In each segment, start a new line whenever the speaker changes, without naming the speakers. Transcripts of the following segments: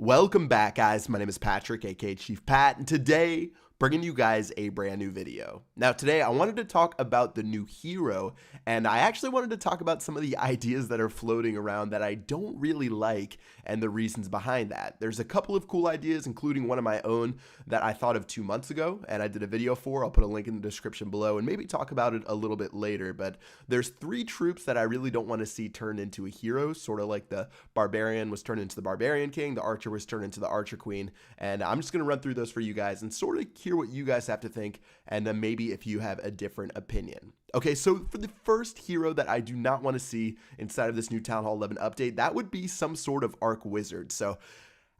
Welcome back, guys. My name is Patrick, aka Chief Pat, and today, bringing you guys a brand new video. Now, today, I wanted to talk about the new hero, and I actually wanted to talk about some of the ideas that are floating around that I don't really like, and the reasons behind that. There's a couple of cool ideas, including one of my own that I thought of 2 months ago, and I did a video for. I'll put a link in the description below, and maybe talk about it a little bit later, but there's 3 troops that I really don't want to see turned into a hero, sort of like the Barbarian was turned into the Barbarian King, the Archer was turned into the Archer Queen, and I'm just going to run through those for you guys and sort of hear what you guys have to think, and then maybe if you have a different opinion. Okay, so for the first hero that I do not want to see inside of this new Town Hall 11 update, that would be some sort of Arc Wizard. So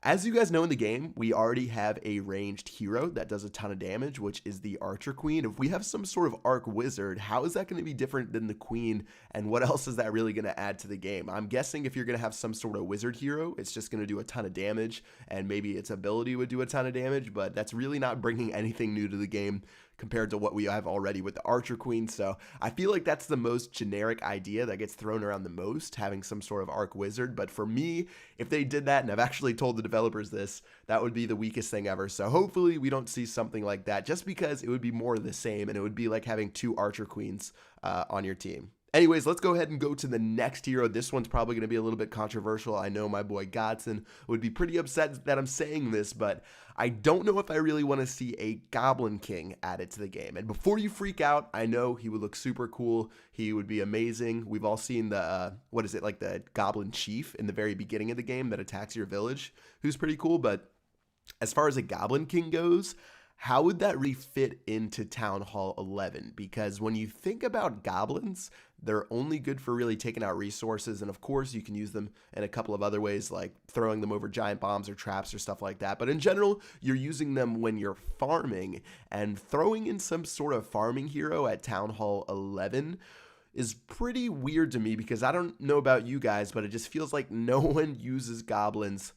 as you guys know in the game, we already have a ranged hero that does a ton of damage, which is the Archer Queen. If we have some sort of Arc Wizard, how is that going to be different than the Queen, and what else is that really going to add to the game? I'm guessing if you're going to have some sort of Wizard hero, it's just going to do a ton of damage, and maybe its ability would do a ton of damage, but that's really not bringing anything new to the game compared to what we have already with the Archer Queen. So I feel like that's the most generic idea that gets thrown around the most, having some sort of Arc Wizard. But for me, if they did that, and I've actually told the developers this, that would be the weakest thing ever. So hopefully we don't see something like that, just because it would be more of the same, and it would be like having 2 Archer Queens on your team. Anyways, let's go ahead and go to the next hero. This one's probably going to be a little bit controversial. I know my boy Godson would be pretty upset that I'm saying this, but I don't know if I really want to see a Goblin King added to the game. And before you freak out, I know he would look super cool. He would be amazing. We've all seen the, what is it, like the Goblin Chief in the very beginning of the game that attacks your village, who's pretty cool. But as far as a Goblin King goes, how would that really fit into Town Hall 11? Because when you think about goblins, they're only good for really taking out resources, and of course you can use them in a couple of other ways, like throwing them over giant bombs or traps or stuff like that. But in general, you're using them when you're farming, and throwing in some sort of farming hero at Town Hall 11 is pretty weird to me, because I don't know about you guys, but it just feels like no one uses goblins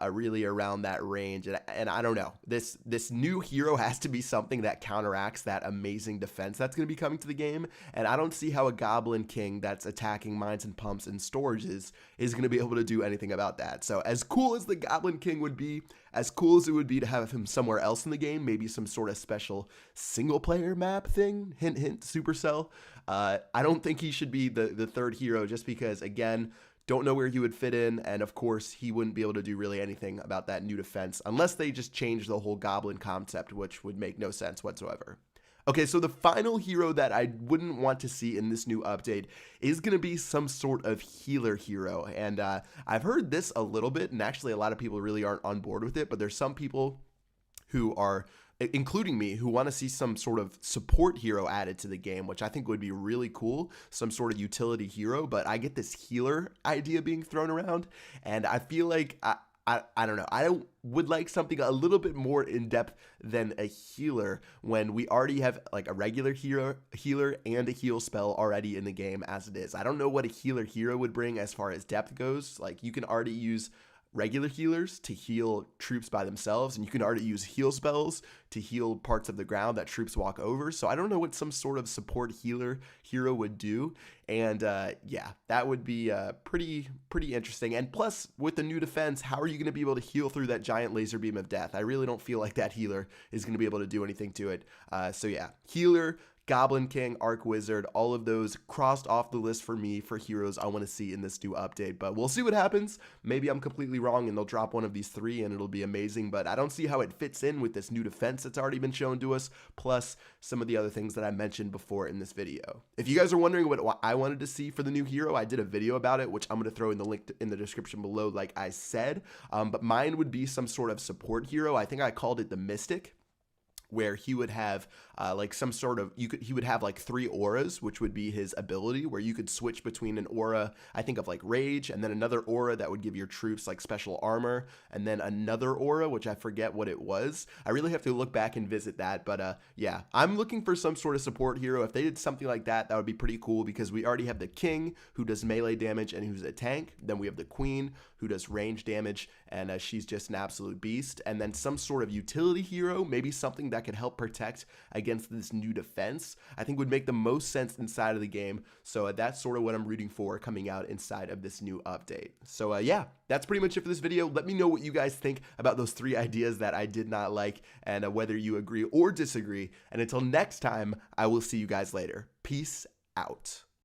really around that range, and I don't know, this new hero has to be something that counteracts that amazing defense that's going to be coming to the game, and I don't see how a Goblin King that's attacking mines and pumps and storages is going to be able to do anything about that. So as cool as the Goblin King would be, as cool as it would be to have him somewhere else in the game, maybe some sort of special single player map thing, hint hint, Supercell, I don't think he should be the third hero, just because, again, don't know where he would fit in, and of course, he wouldn't be able to do really anything about that new defense unless they just change the whole goblin concept, which would make no sense whatsoever. Okay, so the final hero that I wouldn't want to see in this new update is going to be some sort of healer hero, and I've heard this a little bit, and actually a lot of people really aren't on board with it, but there's some people who are, including me, who want to see some sort of support hero added to the game, which I think would be really cool, some sort of utility hero. But I get this healer idea being thrown around, and I feel like I don't know. I would like something a little bit more in depth than a healer, when we already have like a regular healer and a heal spell already in the game as it is. I don't know what a healer hero would bring as far as depth goes. Like, you can already use regular healers to heal troops by themselves, and you can already use heal spells to heal parts of the ground that troops walk over. So I don't know what some sort of support healer hero would do, and yeah, that would be pretty interesting. And plus, with the new defense, how are you going to be able to heal through that giant laser beam of death? I really don't feel like that healer is going to be able to do anything to it. So yeah, healer, Goblin King, Arc Wizard, all of those crossed off the list for me for heroes I want to see in this new update. But we'll see what happens. Maybe I'm completely wrong and they'll drop one of these 3 and it'll be amazing, but I don't see how it fits in with this new defense that's already been shown to us, plus some of the other things that I mentioned before in this video. If you guys are wondering what I wanted to see for the new hero, I did a video about it, which I'm going to throw in the link in the description below, like I said. But mine would be some sort of support hero. I think I called it the Mystic, where he would have like some sort of, he would have like 3 auras, which would be his ability, where you could switch between an aura, I think of like rage, and then another aura that would give your troops like special armor, and then another aura, which I forget what it was. I really have to look back and visit that, but yeah, I'm looking for some sort of support hero. If they did something like that, that would be pretty cool, because we already have the King, who does melee damage and who's a tank. Then we have the Queen, who does range damage, and she's just an absolute beast. And then some sort of utility hero, maybe something that could help protect against this new defense, I think would make the most sense inside of the game. So that's sort of what I'm rooting for coming out inside of this new update. So yeah, that's pretty much it for this video. Let me know what you guys think about those 3 ideas that I did not like, and whether you agree or disagree. And until next time, I will see you guys later. Peace out.